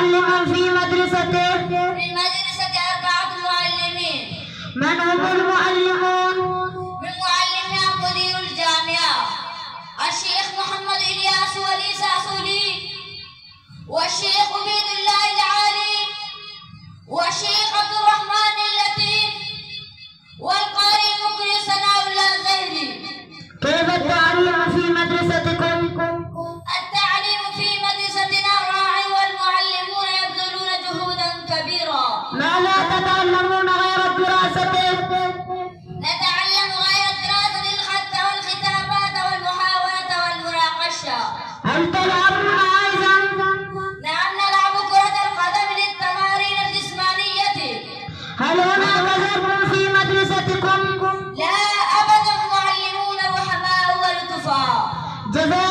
معلم في مدرسته؟ في المدرسة 4 معلمين. من هم المعلمون؟ من معلمنا مدير الجامعة الشيخ محمد إلياس ولي ساسولي، والشيخ عبيد الله العالي، والشيخ عبد الرحمن اللطيف، والقارئ المقرئ ثناء الله الزهري. كيف التعليم في مدرستكم؟ التعليم في مدرستنا راعي والمعلمون يبذلون جهودا كبيرة. ما لا تتعلمون غير الدراسة؟ نتعلم غير الدراسة الخط والخطابات والمحاولة والمناقشة. هل تلعبون أيضا؟ نعم، نلعب كرة القدم للتمارين الجسمانية. هل هناك ضرب في مدرستكم؟ لا أبدا، معلمون رحماء ولطفاء. جزاكم